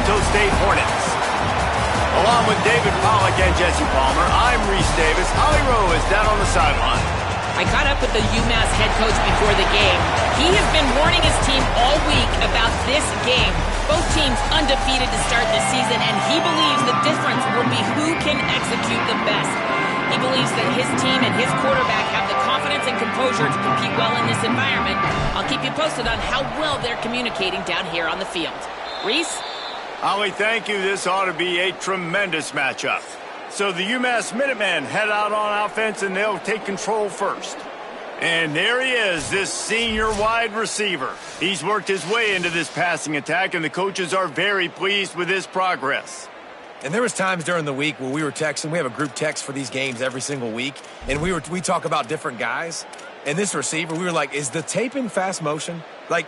Sacramento State Hornets. Along with David Pollack and Jesse Palmer, I'm Reese Davis. Ollie Rowe is down on the sideline. I caught up with the UMass head coach before the game. He has been warning his team all week about this game. Both teams undefeated to start the season, and he believes the difference will be who can execute the best. He believes that his team and his quarterback have the confidence and composure to compete well in this environment. I'll keep you posted on how well they're communicating down here on the field. Reese? Ollie, thank you. This ought to be a tremendous matchup. So the UMass Minutemen head out on offense, and they'll take control first. And there he is, this senior wide receiver. He's worked his way into this passing attack, and the coaches are very pleased with his progress. And there was times during the week where we were texting. We have a group text for these games every single week, and we talk about different guys. And this receiver, we were like, is the tape in fast motion? Like,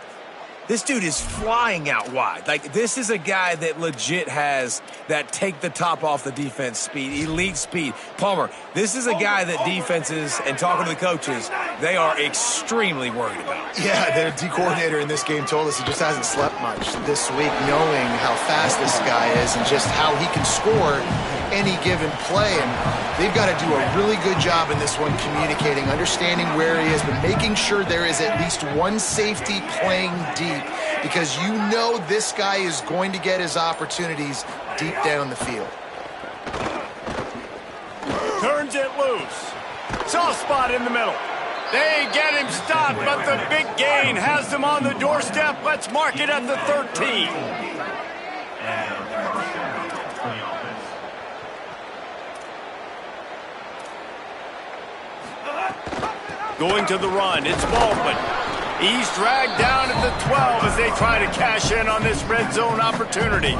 this dude is flying out wide. Like, this is a guy that legit has that take the top off the defense speed, elite speed. Palmer, this is a guy that defenses, and talking to the coaches, they are extremely worried about. Yeah, the D coordinator in this game told us he just hasn't slept much this week, knowing how fast this guy is and just how he can score any given play. And they've got to do a really good job in this one communicating, understanding where he is, but making sure there is at least one safety playing deep, because you know this guy is going to get his opportunities deep down the field. Turns it loose. Soft spot in the middle. They get him stopped, but the big gain has them on the doorstep. Let's mark it at the 13. Going to the run, it's Baldwin. He's dragged down at the 12 as they try to cash in on this red zone opportunity.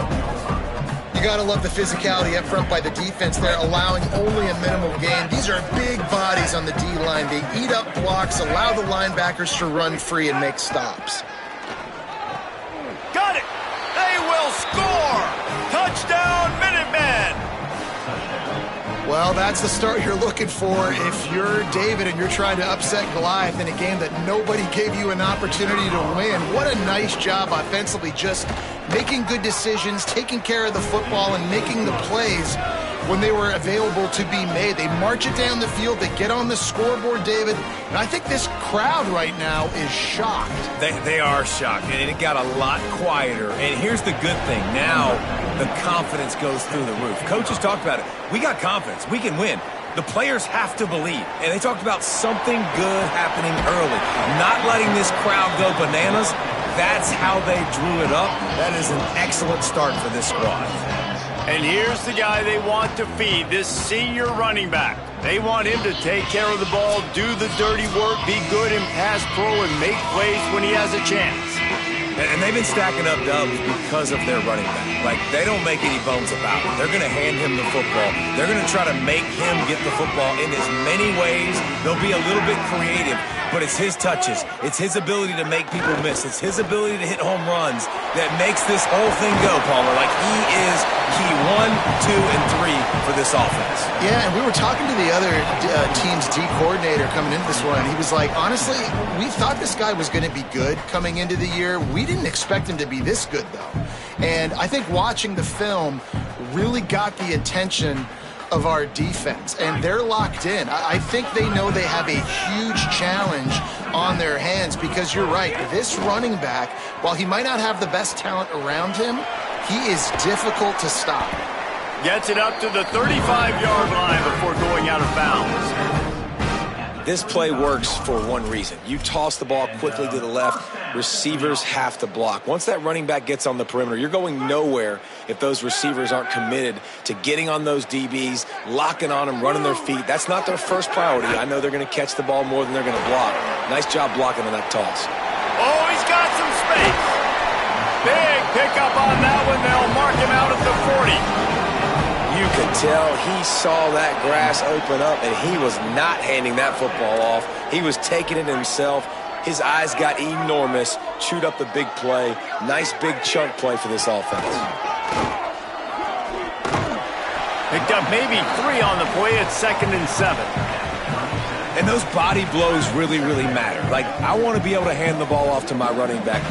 You got to love the physicality up front by the defense. They're allowing only a minimal gain. These are big bodies on the D-line. They eat up blocks, allow the linebackers to run free and make stops. Got it! They will score! Touchdown, Minutemen! Well, that's the start you're looking for if you're David and you're trying to upset Goliath in a game that nobody gave you an opportunity to win. What a nice job offensively, just making good decisions, taking care of the football, and making the plays when they were available to be made. They march it down the field, they get on the scoreboard, David, and I think this crowd right now is shocked. They are shocked, and it got a lot quieter. And here's the good thing. Now the confidence goes through the roof. Coaches talked about it. We got confidence. We can win. The players have to believe. And they talked about something good happening early. Not letting this crowd go bananas. That's how they drew it up. That is an excellent start for this squad. And here's the guy they want to feed, this senior running back. They want him to take care of the ball, do the dirty work, be good in pass pro, and make plays when he has a chance. And they've been stacking up dubs because of their running back. Like, they don't make any bones about it. They're going to hand him the football. They're going to try to make him get the football in as many ways. They'll be a little bit creative, but it's his touches. It's his ability to make people miss. It's his ability to hit home runs that makes this whole thing go, Palmer. Like, he is key 1, 2, and 3 for this offense. Yeah, and we were talking to the other team's D coordinator coming into this one. He was like, honestly, we thought this guy was going to be good coming into the year. We didn't expect him to be this good, though. And I think watching the film really got the attention of our defense, and they're locked in. I think they know they have a huge challenge on their hands, because you're right, this running back, while he might not have the best talent around him, he is difficult to stop. Gets it up to the 35-yard line before going out of bounds. This play works for one reason. You toss the ball quickly to the left, receivers have to block. Once that running back gets on the perimeter, you're going nowhere if those receivers aren't committed to getting on those DBs, locking on them, running their feet. That's not their first priority. I know they're going to catch the ball more than they're going to block. Nice job blocking on that toss. Oh, he's got some space. Big pickup on that one. They'll mark him out at the 40. You could tell he saw that grass open up, and he was not handing that football off. He was taking it himself. His eyes got enormous, chewed up the big play. Nice big chunk play for this offense. Picked up maybe 3 on the play at 2nd and 7. And those body blows really, really matter. Like, I want to be able to hand the ball off to my running back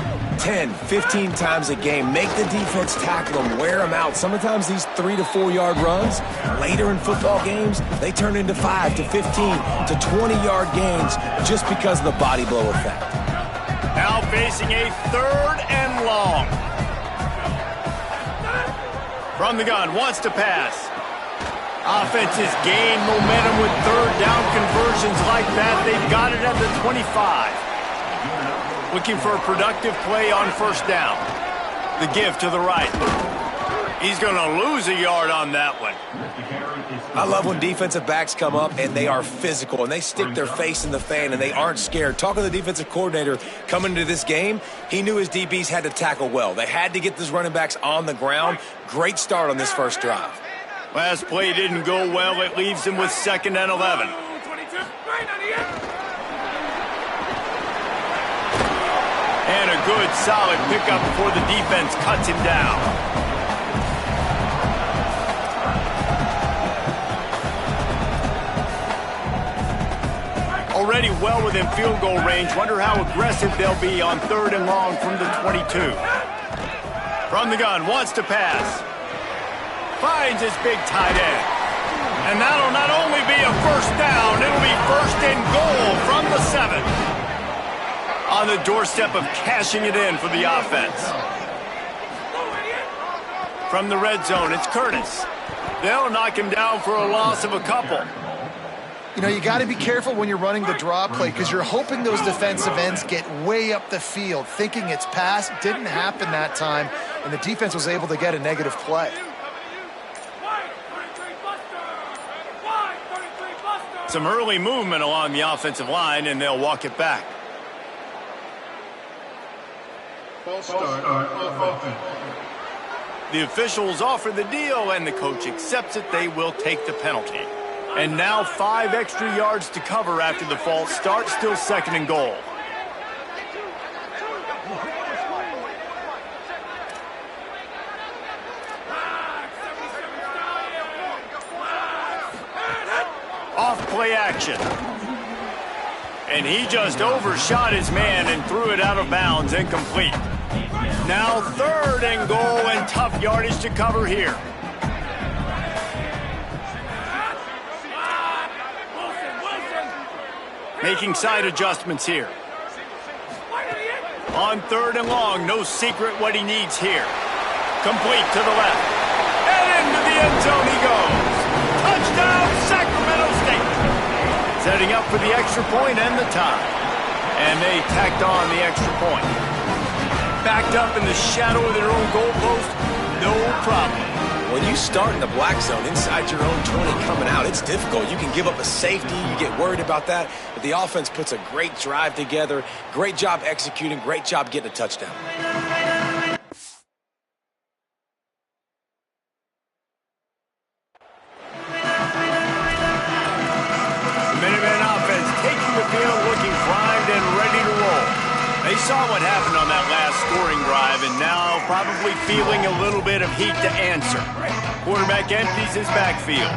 10, 15 times a game. Make the defense tackle them, wear them out. Sometimes these 3 to 4 yard runs, later in football games, they turn into 5 to 15 to 20-yard gains just because of the body blow effect. Now facing a 3rd and long. From the gun, wants to pass. Offenses gain momentum with 3rd down conversions like that. They've got it at the 25. Looking for a productive play on 1st down. The give to the right. He's going to lose a yard on that one. I love when defensive backs come up and they are physical and they stick their face in the fan and they aren't scared. Talking to the defensive coordinator coming into this game, he knew his DBs had to tackle well. They had to get these running backs on the ground. Great start on this first drive. Last play didn't go well. It leaves him with 2nd and 11. And a good, solid pickup before the defense cuts him down. Already well within field goal range. Wonder how aggressive they'll be on 3rd and long from the 22. From the gun, wants to pass. Finds his big tight end. And that'll not only be a 1st down, it'll be 1st and goal from the 7. On the doorstep of cashing it in for the offense. From the red zone, it's Curtis. They'll knock him down for a loss of a couple. You know, you got to be careful when you're running the draw play because you're hoping those defensive ends get way up the field, thinking it's pass. Didn't happen that time, and the defense was able to get a negative play. Some early movement along the offensive line, and they'll walk it back. The officials offer the deal, and the coach accepts it. They will take the penalty. And now 5 extra yards to cover after the false start. Still 2nd and goal. Off play action. And he just overshot his man and threw it out of bounds, incomplete. Now 3rd and goal and tough yardage to cover here. Making side adjustments here. On 3rd and long, no secret what he needs here. Complete to the left. And into the end zone he goes. Touchdown, Sacramento State. Setting up for the extra point and the tie. And they tacked on the extra point. Backed up in the shadow of their own goalpost, no problem. When you start in the black zone inside your own 20 coming out, it's difficult. You can give up a safety. You get worried about that. But the offense puts a great drive together. Great job executing. Great job getting a touchdown. The Minutemen offense taking the field, looking primed and ready to roll. They saw what happened on that last scoring drive and now probably feeling a little bit of heat to answer. Quarterback empties his backfield.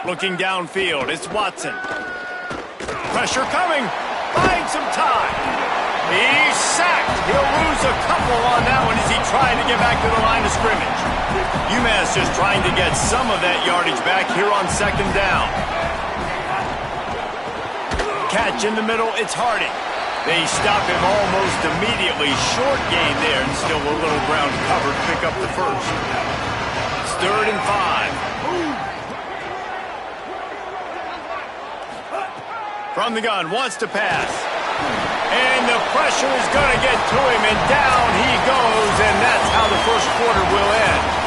Looking downfield, it's Watson. Pressure coming. Finds some time. He's sacked. He'll lose a couple on that one as he tried to get back to the line of scrimmage. UMass just trying to get some of that yardage back here on 2nd down. Catch in the middle, it's Harding. They stop him almost immediately. Short gain there, and still a little ground covered to pick up the 1st. It's 3rd and 5. From the gun, wants to pass. And the pressure is going to get to him, and down he goes, and that's how the 1st quarter will end.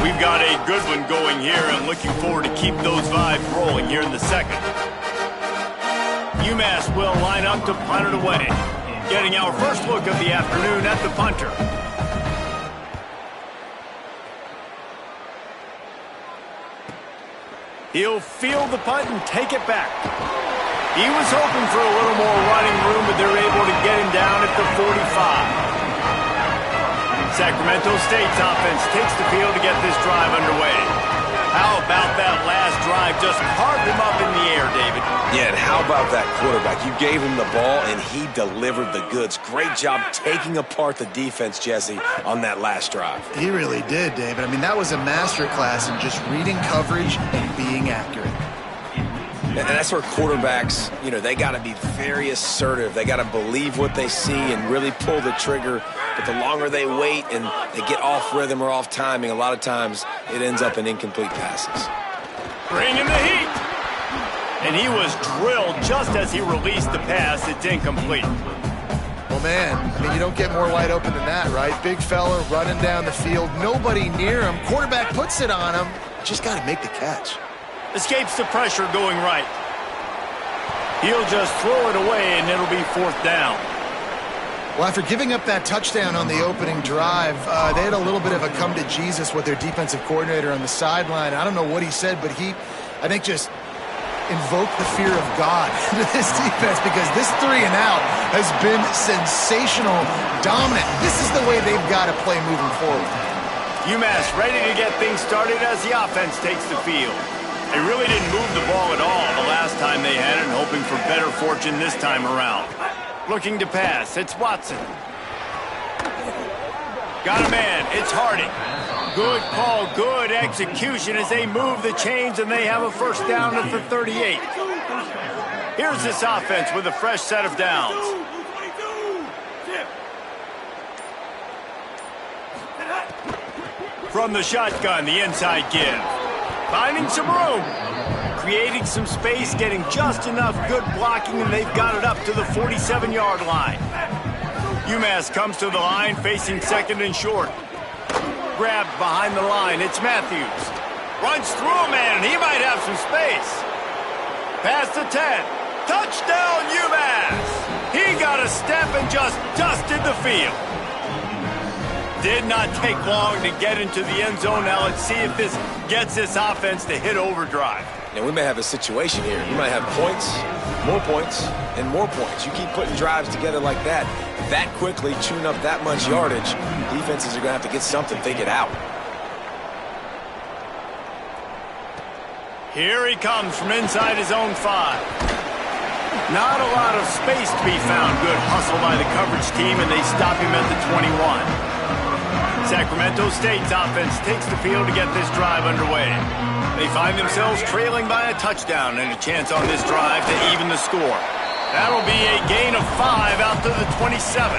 We've got a good one going here and looking forward to keep those vibes rolling here in the 2nd. UMass will line up to punt it away. Getting our first look of the afternoon at the punter. He'll field the punt and take it back. He was hoping for a little more running room, but they're able to get him down at the 45. Sacramento State's offense takes the field to get this drive underway. How about that last drive? Just carved him up in the air, David. Yeah, and how about that quarterback? You gave him the ball, and he delivered the goods. Great job taking apart the defense, Jesse, on that last drive. He really did, David. I mean, that was a masterclass in just reading coverage and being accurate. And that's where quarterbacks, you know, they got to be very assertive. They got to believe what they see and really pull the trigger. But the longer they wait and they get off rhythm or off timing, a lot of times it ends up in incomplete passes. Bringing the heat. And he was drilled just as he released the pass. It's incomplete. Well, man, I mean, you don't get more wide open than that, right? Big fella running down the field, nobody near him. Quarterback puts it on him. Just got to make the catch. Escapes the pressure going right. He'll just throw it away, and it'll be 4th down. Well, after giving up that touchdown on the opening drive, they had a little bit of a come to Jesus with their defensive coordinator on the sideline. I don't know what he said, but he, I think, just invoked the fear of God into this defense because this 3 and out has been sensational, dominant. This is the way they've got to play moving forward. UMass ready to get things started as the offense takes the field. They really didn't move the ball at all the last time they had it, hoping for better fortune this time around. Looking to pass, it's Watson. Got a man, it's Harding. Good call, good execution as they move the chains and they have a 1st down at the 38. Here's this offense with a fresh set of downs. From the shotgun, the inside give. Finding some room. Creating some space, getting just enough good blocking, and they've got it up to the 47-yard line. UMass comes to the line, facing 2nd and short. Grabbed behind the line, it's Matthews. Runs through a man, and he might have some space. Past the 10. Touchdown, UMass! He got a step and just dusted the field. Did not take long to get into the end zone. Now let's see if this gets this offense to hit overdrive. And we may have a situation here. You might have points, and more points. You keep putting drives together like that quickly, chewing up that much yardage, defenses are going to have to get something figured out. Here he comes from inside his own 5. Not a lot of space to be found. Good hustle by the coverage team, and they stop him at the 21. Sacramento State's offense takes the field to get this drive underway. They find themselves trailing by a touchdown and a chance on this drive to even the score. That'll be a gain of 5 out to the 27.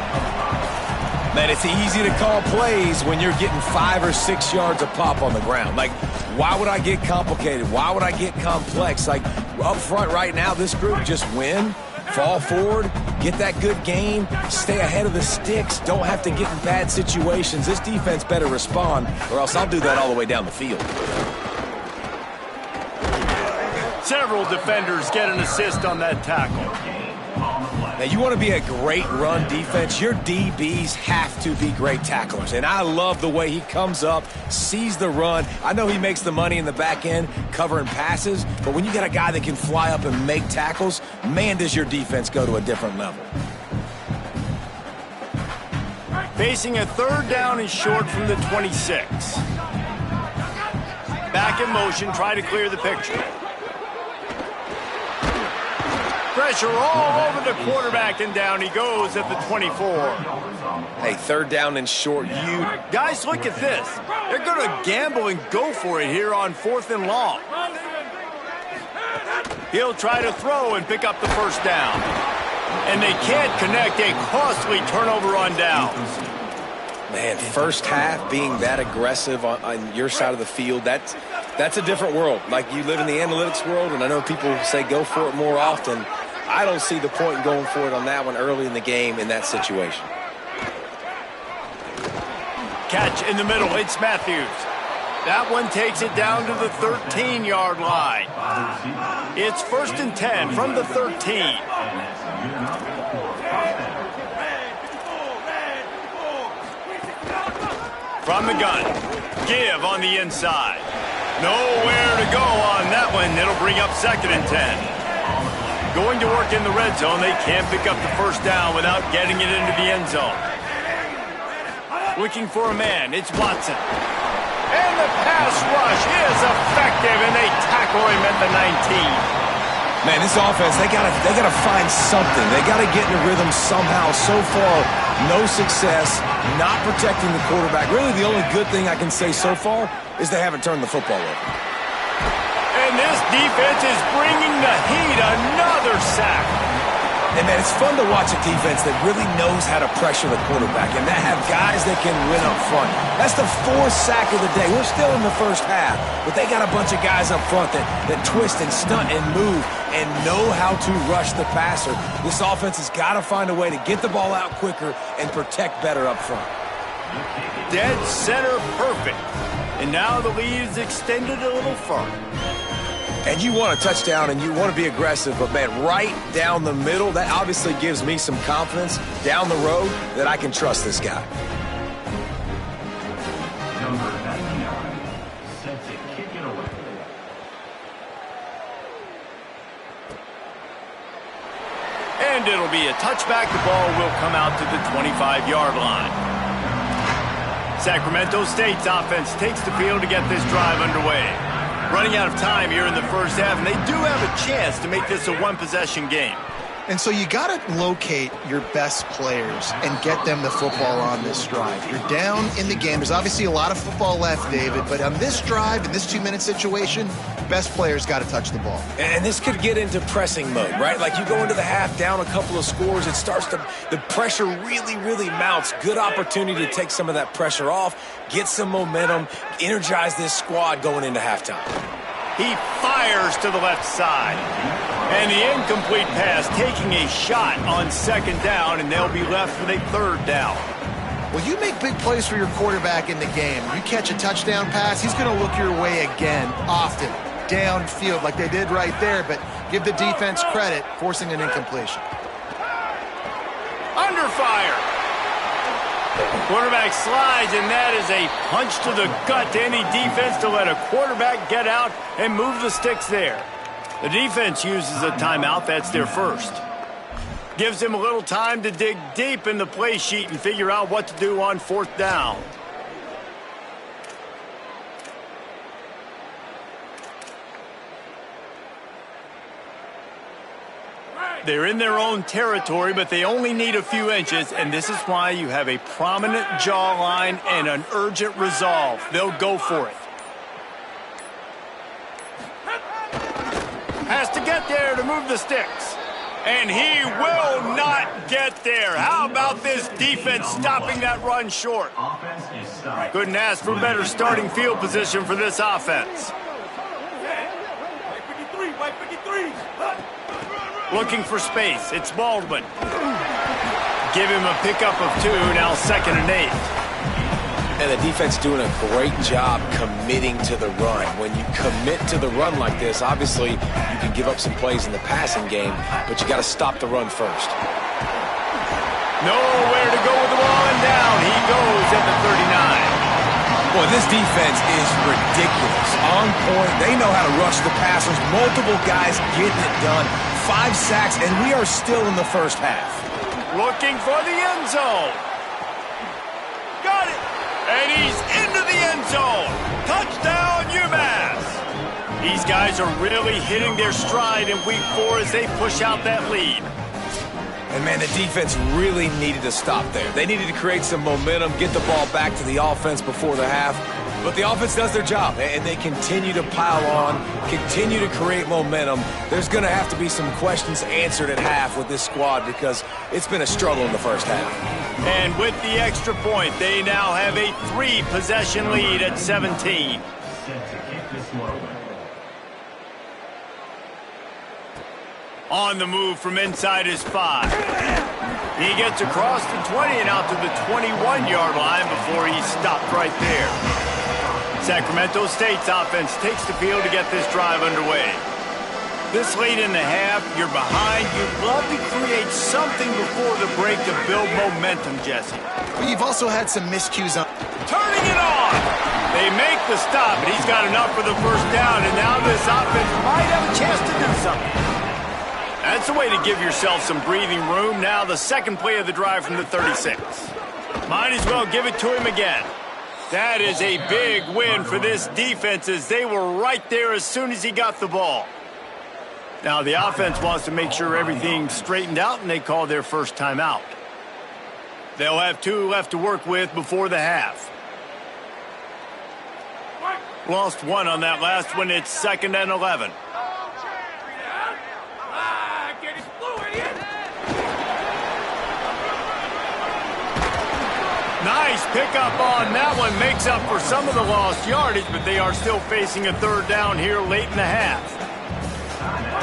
Man, it's easy to call plays when you're getting 5 or 6 yards a pop on the ground. Like, why would I get complicated? Why would I get complex? Like, up front right now, this group just win, fall forward, get that good gain, stay ahead of the sticks, don't have to get in bad situations. This defense better respond, or else I'll do that all the way down the field. Several defenders get an assist on that tackle. Now, you want to be a great run defense, your DBs have to be great tacklers. And I love the way he comes up, sees the run. I know he makes the money in the back end covering passes, but when you got a guy that can fly up and make tackles, man, does your defense go to a different level. Facing a 3rd down and short from the 26. Back in motion, try to clear the picture. Pressure all over the quarterback, and down he goes at the 24. Hey, 3rd down and short. Guys, look at this. They're going to gamble and go for it here on 4th and long. He'll try to throw and pick up the 1st down. And they can't connect, a costly turnover on downs. Man, first half being that aggressive on your side of the field, that's a different world. Like, you live in the analytics world, and I know people say go for it more often. I don't see the point in going for it on that one early in the game in that situation. Catch in the middle, it's Matthews. That one takes it down to the 13-yard line. It's 1st and 10 from the 13. From the gun, give on the inside. Nowhere to go on that one. It'll bring up 2nd and 10. going to work in the red zone. They can't pick up the first down without getting it into the end zone. Looking for a man, it's Watson. And the pass rush is effective, and they tackle him at the 19. Man, this offense, they gotta find something. They gotta get in a rhythm somehow. So far, no success, not protecting the quarterback. Really, the only good thing I can say so far is they haven't turned the football over. And this defense is bringing the heat. Another sack. And, man, it's fun to watch a defense that really knows how to pressure the quarterback and that have guys that can win up front. That's the 4th sack of the day. We're still in the first half, but they got a bunch of guys up front that twist and stunt and move and know how to rush the passer. This offense has got to find a way to get the ball out quicker and protect better up front. Dead center perfect. And now the lead is extended a little further. And you want a touchdown and you want to be aggressive, but, man, right down the middle, that obviously gives me some confidence down the road that I can trust this guy. Number 99, set to kick it away. And it'll be a touchback. The ball will come out to the 25-yard line. Sacramento State's offense takes the field to get this drive underway. Running out of time here in the first half, and they do have a chance to make this a one-possession game. And so you got to locate your best players and get them the football on this drive. You're down in the game. There's obviously a lot of football left, David, but on this drive, in this 2-minute situation, best players got to touch the ball. And this could get into pressing mode, right? Like you go into the half down a couple of scores, it starts to, the pressure really, really mounts. Good opportunity to take some of that pressure off, get some momentum, energize this squad going into halftime. He fires to the left side. And the incomplete pass taking a shot on 2nd down, and they'll be left with a 3rd down. Well, you make big plays for your quarterback in the game. You catch a touchdown pass, he's going to look your way again, often, downfield like they did right there, but give the defense credit, forcing an incompletion. Under fire. Quarterback slides, and that is a punch to the gut to any defense to let a quarterback get out and move the sticks there. The defense uses a timeout. That's their first. Gives them a little time to dig deep in the play sheet and figure out what to do on 4th down. They're in their own territory, but they only need a few inches, and this is why you have a prominent jawline and an urgent resolve. They'll go for it. Has to get there to move the sticks. And he will not get there. How about this defense stopping that run short? Couldn't ask for better starting field position for this offense. Looking for space. It's Baldwin. Give him a pickup of 2, now 2nd and 8. And the defense doing a great job committing to the run. When you commit to the run like this, obviously you can give up some plays in the passing game, but you got to stop the run first. Nowhere to go with the ball, and down he goes at the 39. Boy, this defense is ridiculous. On point. They know how to rush the passers. Multiple guys getting it done. 5 sacks, and we are still in the first half. Looking for the end zone. Got it. And he's into the end zone. Touchdown, UMass. These guys are really hitting their stride in week 4 as they push out that lead. And, man, the defense really needed to stop there. They needed to create some momentum, get the ball back to the offense before the half. But the offense does their job, and they continue to pile on, continue to create momentum. There's going to have to be some questions answered at half with this squad because it's been a struggle in the first half. And with the extra point, they now have a 3-possession lead at 17. On the move from inside his 5. He gets across the 20 and out to the 21-yard line before he's stopped right there. Sacramento State's offense takes the field to get this drive underway. This late in the half, you're behind. You'd love to create something before the break to build momentum, Jesse. But you've also had some miscues on. Turning it on! They make the stop, and he's got enough for the first down, and now this offense might have a chance to do something. That's the way to give yourself some breathing room. Now the second play of the drive from the 36. Might as well give it to him again. That is a big win for this defense as they were right there as soon as he got the ball. Now the offense wants to make sure everything's straightened out, and they call their first timeout. They'll have 2 left to work with before the half. Lost 1 on that last one. It's 2nd and 11. Nice pickup on that one. Makes up for some of the lost yardage, but they are still facing a 3rd down here late in the half.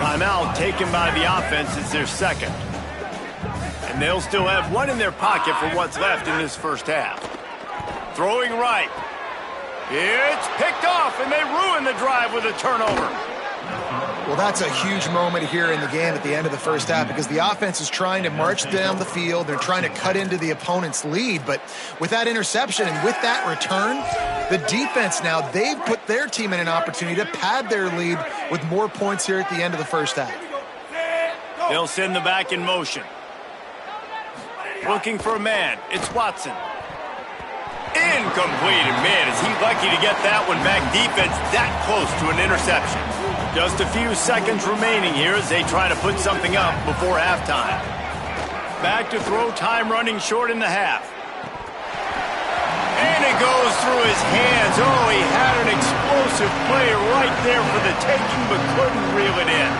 Timeout taken by the offense. It's their 2nd. And they'll still have 1 in their pocket for what's left in this first half. Throwing right. It's picked off, and they ruin the drive with a turnover. Well, that's a huge moment here in the game at the end of the first half because the offense is trying to march down the field. They're trying to cut into the opponent's lead. But with that interception and with that return, the defense now, they've put their team in an opportunity to pad their lead with more points here at the end of the first half. They'll send the back in motion. Looking for a man. It's Watson. Incomplete. And man, is he lucky to get that one back. Defense that close to an interception. Just a few seconds remaining here as they try to put something up before halftime. Back to throw, time running short in the half. And it goes through his hands. Oh, he had an explosive play right there for the taking, but couldn't reel it in.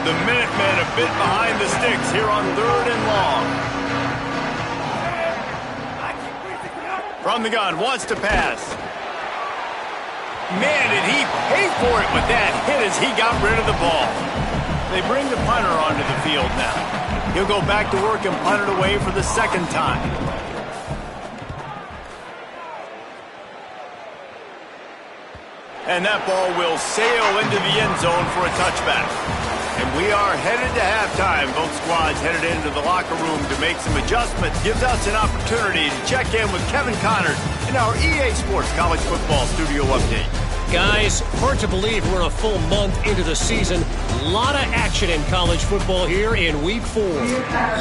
The Minutemen a bit behind the sticks here on 3rd and long. From the gun, wants to pass. Man, did he pay for it with that hit as he got rid of the ball. They bring the punter onto the field now. He'll go back to work and punt it away for the 2nd time. And that ball will sail into the end zone for a touchback. And we are headed to halftime. Both squads headed into the locker room to make some adjustments. Gives us an opportunity to check in with Kevin Connors in our EA Sports College Football Studio Update. Guys, hard to believe we're a full month into the season. A lot of action in college football here in Week 4.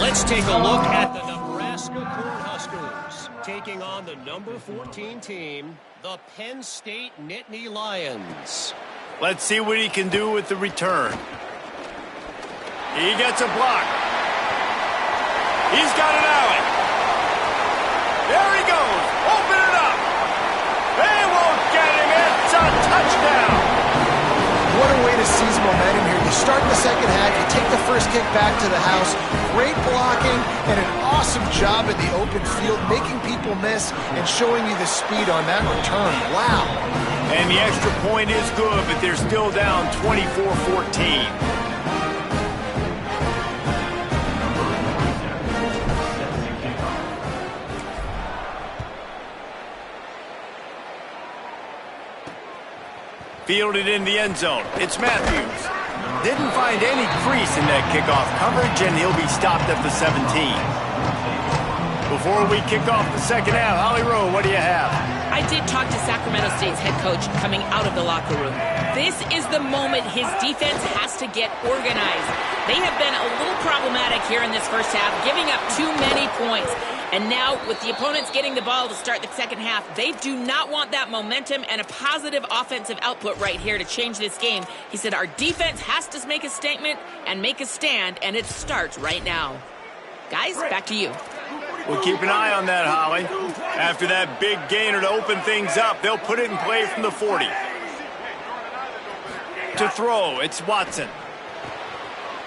Let's take a look at the Nebraska Cornhuskers taking on the number 14 team, the Penn State Nittany Lions. Let's see what he can do with the return. He gets a block. He's got an alley. There he goes. Open it up. They won't get him. It's a touchdown. What a way to seize momentum here. You start the second half, you take the first kick back to the house. Great blocking and an awesome job in the open field, making people miss and showing you the speed on that return. Wow. And the extra point is good, but they're still down 24-14. Fielded in the end zone. It's Matthews. Didn't find any crease in that kickoff coverage, and he'll be stopped at the 17. Before we kick off the second half, Holly Rowe, what do you have? I did talk to Sacramento State's head coach coming out of the locker room. This is the moment his defense has to get organized. They have been a little problematic here in this first half, giving up too many points. And now, with the opponents getting the ball to start the second half, they do not want that momentum and a positive offensive output right here to change this game. He said our defense has to make a statement and make a stand, and it starts right now. Guys, back to you. We'll keep an eye on that, Holly. After that big gainer to open things up, they'll put it in play from the 40. To throw, it's Watson.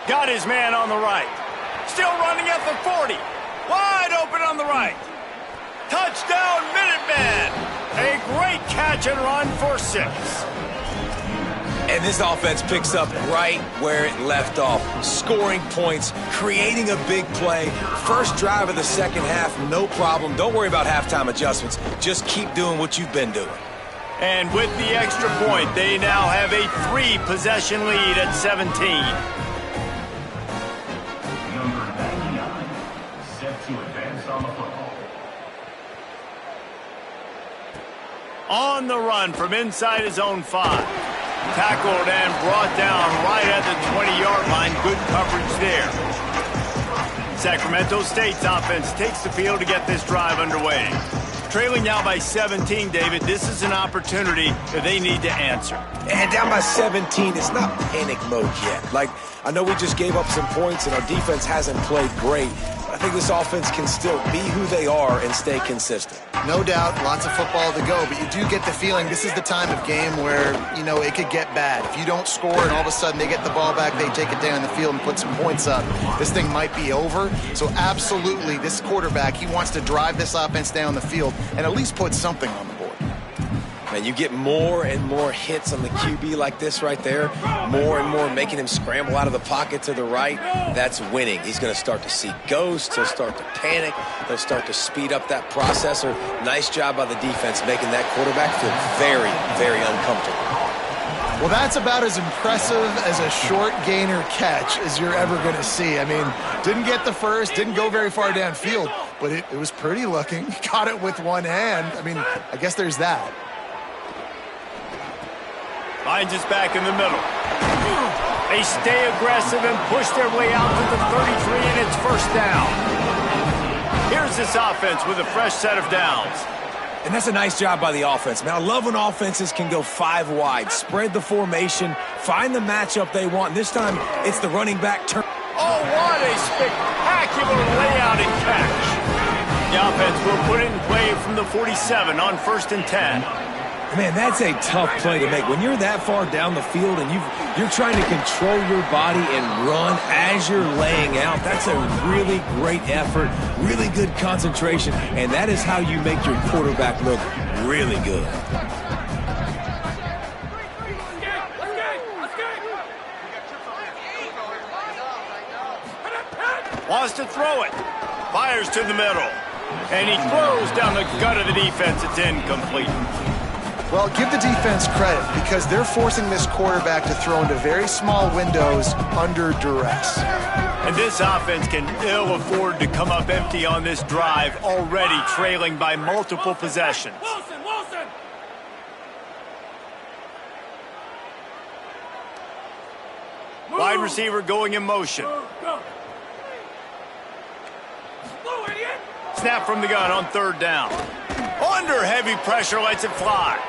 Got his man on the right. Still running at the 40. Wide open on the right. Touchdown, Minutemen. A great catch and run for 6. And this offense picks up right where it left off. Scoring points, creating a big play. First drive of the second half, no problem. Don't worry about halftime adjustments. Just keep doing what you've been doing. And with the extra point, they now have a 3-possession lead at 17. Number 99, set to advance on the football. On the run from inside his own 5. Tackled and brought down right at the 20-yard line. Good coverage there. Sacramento State's offense takes the field to get this drive underway. Trailing now by 17, David. This is an opportunity that they need to answer. And down by 17, it's not panic mode yet. Like, I know we just gave up some points and our defense hasn't played great, but I think this offense can still be who they are and stay consistent. No doubt, lots of football to go, but you do get the feeling this is the time of game where, you know, it could get bad. If you don't score and all of a sudden they get the ball back, they take it down the field and put some points up, this thing might be over. So absolutely, this quarterback, he wants to drive this offense down the field and at least put something on the board. Man, you get more and more hits on the QB like this right there, more and more making him scramble out of the pocket to the right. That's winning. He's going to start to see ghosts. He'll start to panic. He'll start to speed up that processor. Nice job by the defense making that quarterback feel very, very uncomfortable. Well, that's about as impressive as a short gainer catch as you're ever going to see. I mean, didn't get the first, didn't go very far downfield, but it was pretty looking. He caught it with one hand. I mean, I guess there's that. Finds us back in the middle. They stay aggressive and push their way out to the 33, and it's first down. Here's this offense with a fresh set of downs. And that's a nice job by the offense. Man, I love when offenses can go 5 wide, spread the formation, find the matchup they want. And this time, it's the running back turn. Oh, what a spectacular layout and catch. The offense will put it in play from the 47 on 1st and 10. Man, that's a tough play to make. When you're that far down the field and you're trying to control your body and run as you're laying out, that's a really great effort, really good concentration, and that is how you make your quarterback look really good. Wants to throw it. Fires to the middle. And he throws down the gut of the defense. It's incomplete. Well, give the defense credit because they're forcing this quarterback to throw into very small windows under duress. And this offense can ill afford to come up empty on this drive, already trailing by multiple possessions. Wilson! Wide receiver going in motion. Snap from the gun on 3rd down. Under heavy pressure, lets it fly.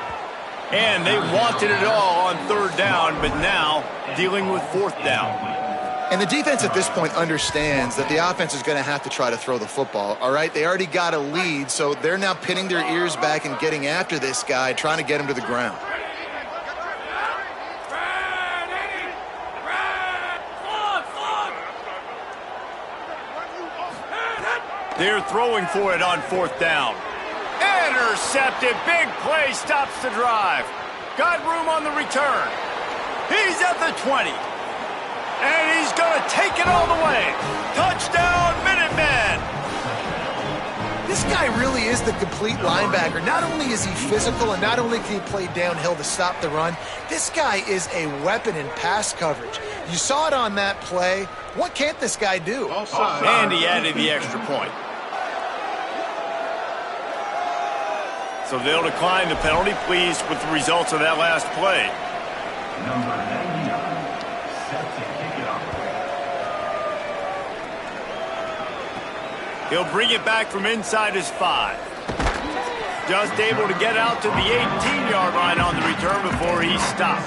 And they wanted it all on 3rd down, but now dealing with 4th down. And the defense at this point understands that the offense is going to have to try to throw the football, all right? They already got a lead, so they're now pinning their ears back and getting after this guy, trying to get him to the ground. They're throwing for it on 4th down. Intercepted. Big play stops the drive. Got room on the return. He's at the 20. And he's going to take it all the way. Touchdown, Minutemen. This guy really is the complete linebacker. Not only is he physical and not only can he play downhill to stop the run, this guy is a weapon in pass coverage. You saw it on that play. What can't this guy do? And he added the extra point. So they'll decline the penalty, pleased with the results of that last play. Number 99, set to kick it off. He'll bring it back from inside his 5. Just able to get out to the 18-yard line on the return before he stopped.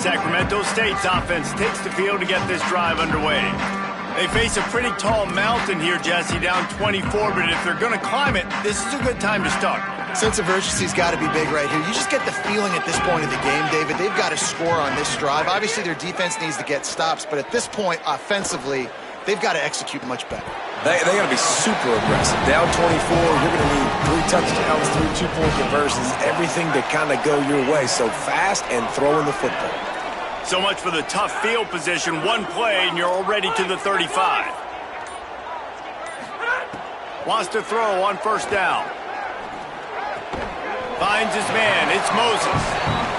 Sacramento State's offense takes the field to get this drive underway. They face a pretty tall mountain here, Jesse, down 24, but if they're going to climb it, this is a good time to start. Sense of urgency's got to be big right here. You just get the feeling at this point of the game, David, they've got to score on this drive. Obviously, their defense needs to get stops, but at this point, offensively, they've got to execute much better. They got to be super aggressive. Down 24, you're going to need 3 touchdowns, 3 2-point conversions, everything to kind of go your way. So fast and throwing the football. So much for the tough field position. One play, and you're already to the 35. Wants to throw on 1st down. Finds his man. It's Moses.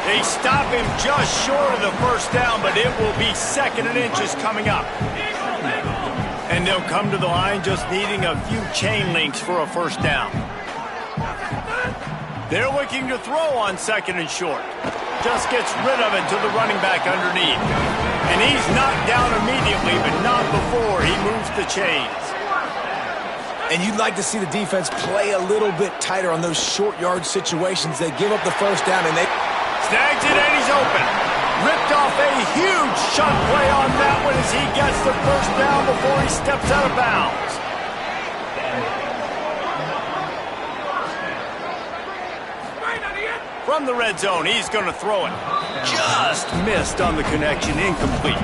They stop him just short of the 1st down, but it will be 2nd and inches coming up. And they'll come to the line just needing a few chain links for a 1st down. They're looking to throw on 2nd and short. just gets rid of it to the running back underneath. And he's knocked down immediately, but not before he moves the chains. And you'd like to see the defense play a little bit tighter on those short yard situations. They give up the first down and they... Snags it and he's open. Ripped off a huge shot play on that one as he gets the first down before he steps out of bounds. From the red zone, he's going to throw it. Just missed on the connection, incomplete.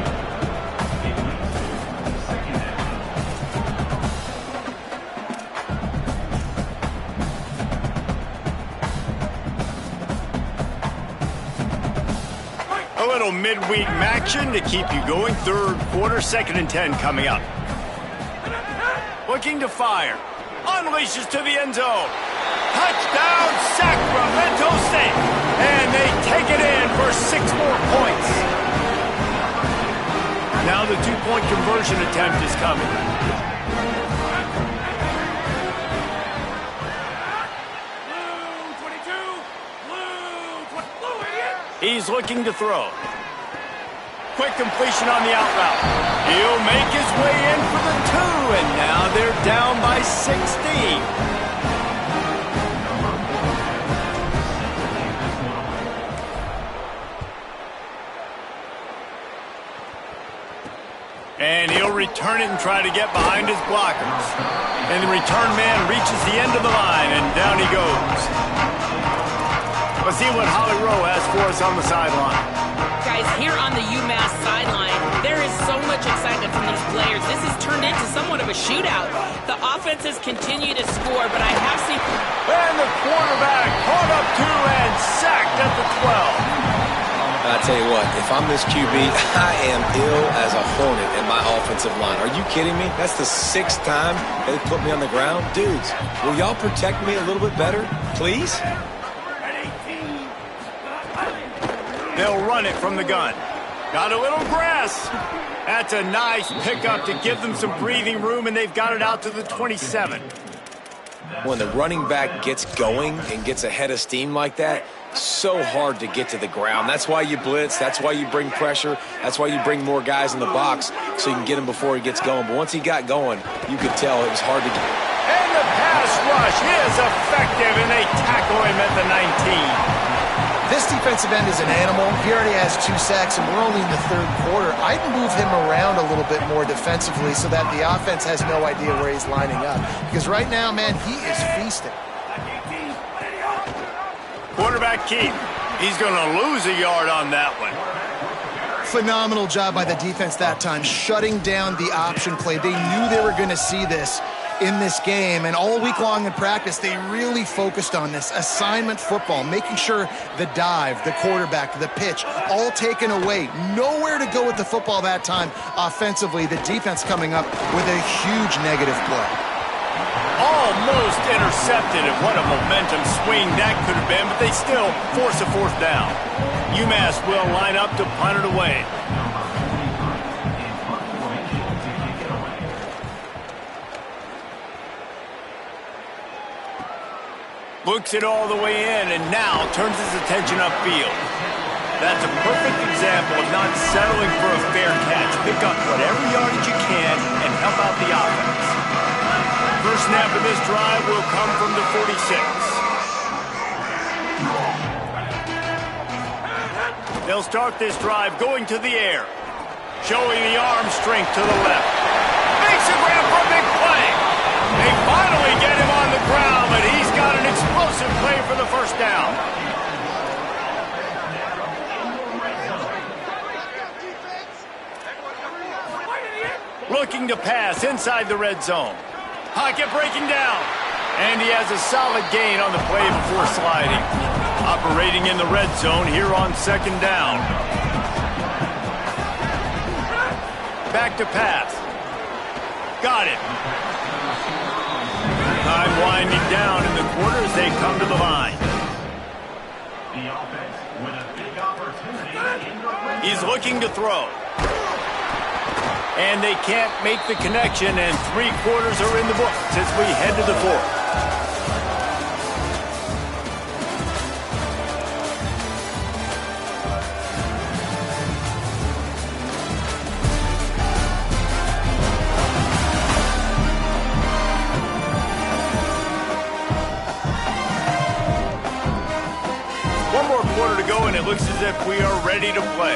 A little midweek action to keep you going. Third quarter, 2nd and 10 coming up. Looking to fire. Unleashes to the end zone. Touchdown, Sacramento State. And they take it in for 6 more points. Now the 2-point conversion attempt is coming. He's looking to throw. Quick completion on the out route. He'll make his way in for the 2, and now they're down by 16. And he'll return it and try to get behind his blockers. And the return man reaches the end of the line, and down he goes. Let's see what Holly Rowe has for us on the sideline. Guys, here on the UMass sideline, there is so much excitement from these players. This has turned into somewhat of a shootout. The offenses continue to score, but I have seen... And the quarterback caught up 2 and sacked at the 12. I tell you what, if I'm this QB, I am ill as a hornet in my offensive line. Are you kidding me? That's the 6th time they've put me on the ground. Dudes, will y'all protect me a little bit better, please? They'll run it from the gun. Got a little grass. That's a nice pickup to give them some breathing room, and they've got it out to the 27. When the running back gets going and gets ahead of steam like that, so hard to get to the ground. That's why you blitz. That's why you bring pressure. That's why you bring more guys in the box so you can get him before he gets going. But once he got going, you could tell it was hard to get. And the pass rush is effective, and they tackle him at the 19. This defensive end is an animal. He already has 2 sacks, and we're only in the 3rd quarter. I'd move him around a little bit more defensively so that the offense has no idea where he's lining up. Because right now, man, he is feasting. Quarterback Keith. He's going to lose a yard on that one. Phenomenal job by the defense that time, shutting down the option play. They knew they were going to see this in this game, and all week long in practice, they really focused on this assignment football, making sure the dive, the quarterback, the pitch, all taken away. Nowhere to go with the football that time offensively. The defense coming up with a huge negative play. Almost intercepted, and what a momentum swing that could have been, but they still force a 4th down. UMass will line up to punt it away. Looks it all the way in, and now turns his attention upfield. That's a perfect example of not settling for a fair catch. Pick up whatever yardage you can and help out the offense. First snap of this drive will come from the 46. They'll start this drive going to the air, showing the arm strength to the left. Makes a grab for a big play. They finally get him on the ground, but he's got an explosive play for the first down. Looking to pass inside the red zone. Pocket breaking down. And he has a solid gain on the play before sliding. Operating in the red zone here on 2nd down. Back to pass. Got it. Time winding down in the quarter as they come to the line. The offense with a big opportunity in the red. He's looking to throw. And they can't make the connection, and 3 quarters are in the books as we head to the 4th. and it looks as if we are ready to play.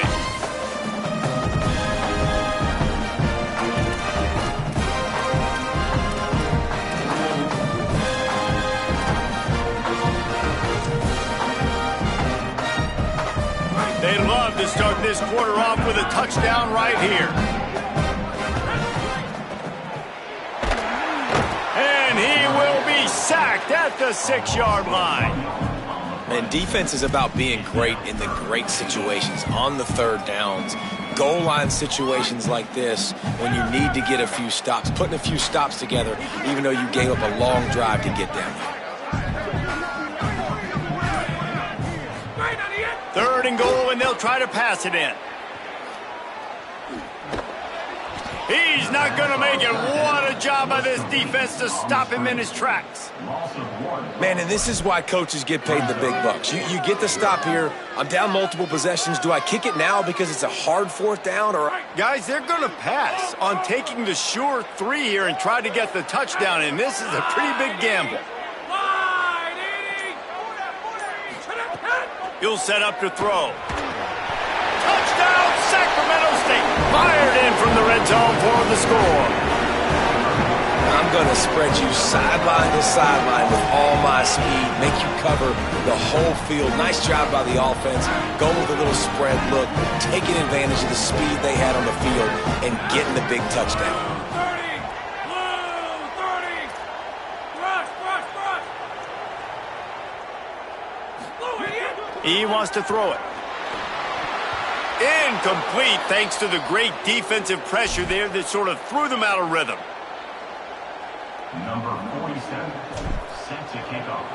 They'd love to start this quarter off with a touchdown right here. And he will be sacked at the 6-yard line. And defense is about being great in the great situations, on the third downs, goal line situations like this, when you need to get a few stops, putting a few stops together, even though you gave up a long drive to get down there. 3rd and goal, and they'll try to pass it in. He's not going to make it. What a job by this defense to stop him in his tracks. Man, and this is why coaches get paid the big bucks. You get the stop here. I'm down multiple possessions. Do I kick it now because it's a hard 4th down? Or guys, they're going to pass on taking the sure 3 here and try to get the touchdown, and this is a pretty big gamble. He'll set up to throw. Touchdown, Sacramento State. Fired in from the red zone for the score. I'm going to spread you sideline to sideline with all my speed, make you cover the whole field. Nice job by the offense. Go with a little spread look, taking advantage of the speed they had on the field and getting the big touchdown. He wants to throw it. Incomplete, thanks to the great defensive pressure there that sort of threw them out of rhythm. Number 47, set to kick off.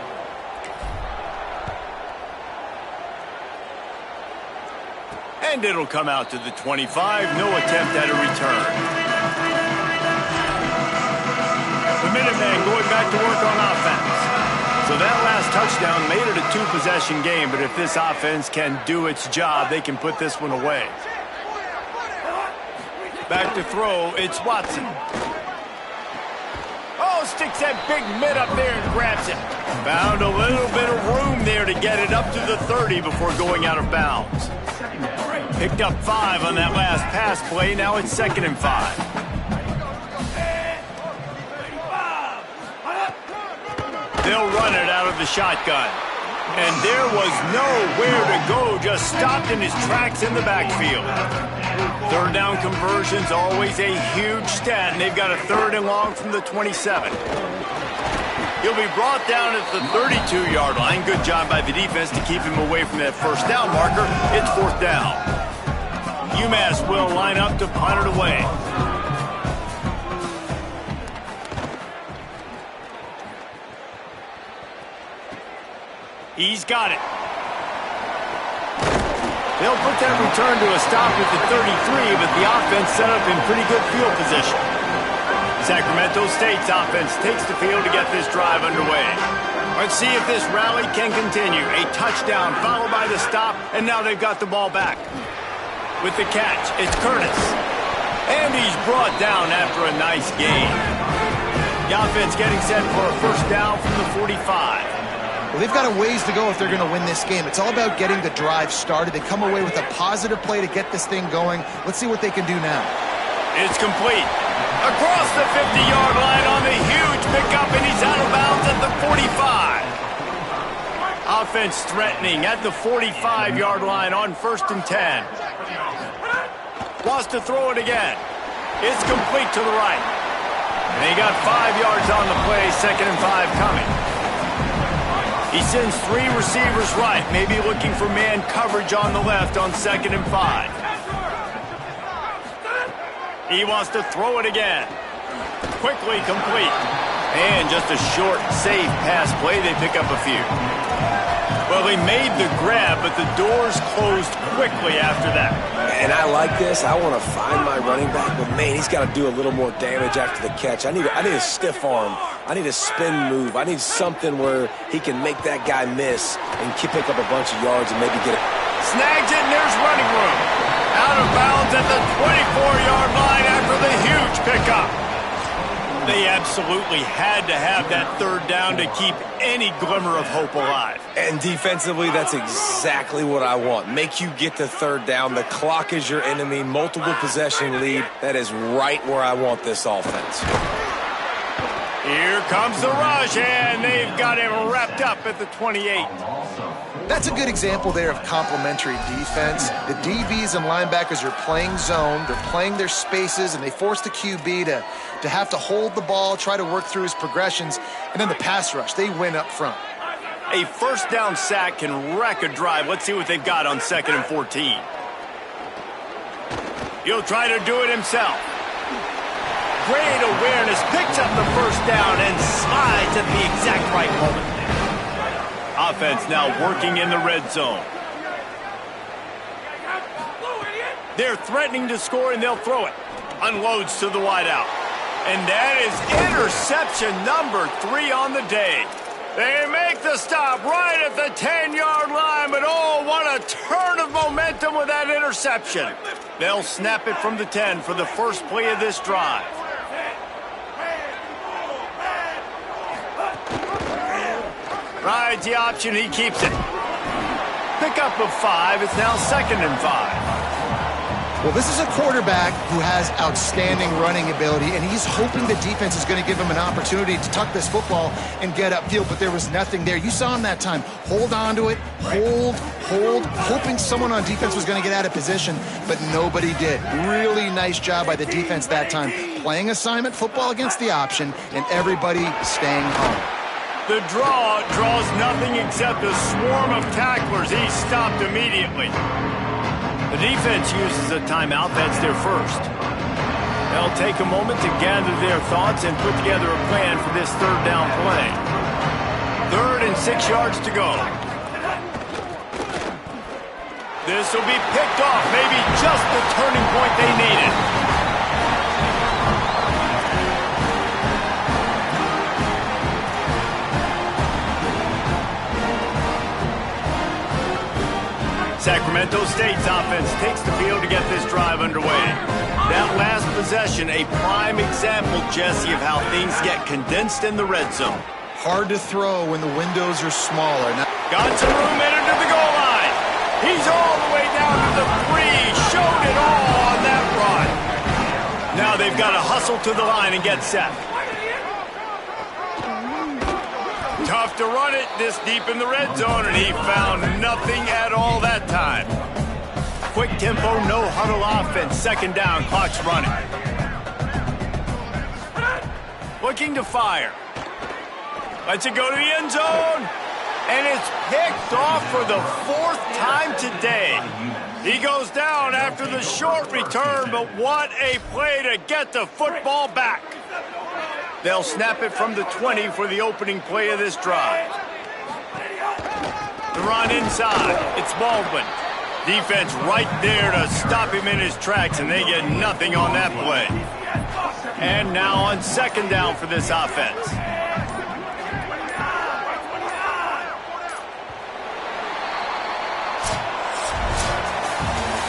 And it'll come out to the 25. No attempt at a return. The Minutemen going back to work on offense. So that last touchdown made it a 2-possession game, but if this offense can do its job, they can put this one away. Back to throw, it's Watson. Oh, sticks that big mid up there and grabs it. Found a little bit of room there to get it up to the 30 before going out of bounds. Picked up 5 on that last pass play, now it's 2nd and 5. They'll run it out of the shotgun. And there was nowhere to go, just stopped in his tracks in the backfield. 3rd down conversion's always a huge stat, and they've got a 3rd and long from the 27. He'll be brought down at the 32-yard line. Good job by the defense to keep him away from that 1st down marker. It's 4th down. UMass will line up to punt it away. He's got it. They'll put that return to a stop at the 33, but the offense set up in pretty good field position. Sacramento State's offense takes the field to get this drive underway. Let's see if this rally can continue. A touchdown followed by the stop, and now they've got the ball back. With the catch, it's Curtis. And he's brought down after a nice gain. The offense getting set for a 1st down from the 45. Well, they've got a ways to go if they're going to win this game. It's all about getting the drive started. They come away with a positive play to get this thing going. Let's see what they can do now. It's complete. Across the 50-yard line on the huge pickup, and he's out of bounds at the 45. Offense threatening at the 45-yard line on 1st and 10. Wants to throw it again. It's complete to the right. And he got 5 yards on the play, 2nd and 5 coming. He sends 3 receivers right, maybe looking for man coverage on the left on 2nd and 5. He wants to throw it again. Quickly complete. And just a short, safe pass play. They pick up a few. Well, they made the grab, but the doors closed quickly after that. And I like this. I want to find my running back, but man, he's got to do a little more damage after the catch. I need a stiff arm. I need a spin move. I need something where he can make that guy miss and pick up a bunch of yards and maybe get it. Snags it, and there's running room. Out of bounds at the 24-yard line after the huge pickup. They absolutely had to have that third down to keep any glimmer of hope alive. And defensively, that's exactly what I want. Make you get to third down. The clock is your enemy. Multiple possession lead. That is right where I want this offense. Here comes the rush, and they've got him wrapped up at the 28. That's a good example there of complementary defense. The DBs and linebackers are playing zone, they're playing their spaces, and they force the QB to have to hold the ball, try to work through his progressions, and then the pass rush, they win up front. A first down sack can wreck a drive. Let's see what they've got on 2nd and 14. He'll try to do it himself. Great awareness, picks up the first down and slides at the exact right moment. Offense now working in the red zone. They're threatening to score, and they'll throw it. Unloads to the wideout. And that is interception number 3 on the day. They make the stop right at the 10-yard line, but oh, what a turn of momentum with that interception. They'll snap it from the 10 for the first play of this drive. Rides the option, he keeps it. Pickup of 5, it's now 2nd and 5. Well, this is a quarterback who has outstanding running ability, and he's hoping the defense is going to give him an opportunity to tuck this football and get upfield, but there was nothing there. You saw him that time. Hold on to it, hold, hoping someone on defense was going to get out of position, but nobody did. Really nice job by the defense that time. Playing assignment football against the option, and everybody staying home. The draw draws nothing except a swarm of tacklers. He's stopped immediately. The defense uses a timeout. That's their first. They'll take a moment to gather their thoughts and put together a plan for this third down play. 3rd and 6 yards to go. This will be picked off. Maybe just the turning point they needed. Sacramento State's offense takes the field to get this drive underway. That last possession, a prime example, Jesse, of how things get condensed in the red zone. Hard to throw when the windows are smaller. Now, got some room headed to the goal line. He's all the way down to the 3. Showed it all on that run. Now they've got to hustle to the line and get set. Tough to run it this deep in the red zone, and he found nothing at all that time. Quick tempo, no huddle offense. 2nd down, clock's running. Looking to fire. Lets it go to the end zone. And it's picked off for the 4th time today. He goes down after the short return, but what a play to get the football back. They'll snap it from the 20 for the opening play of this drive. The run inside. It's Baldwin. Defense right there to stop him in his tracks, and they get nothing on that play. And now on 2nd down for this offense.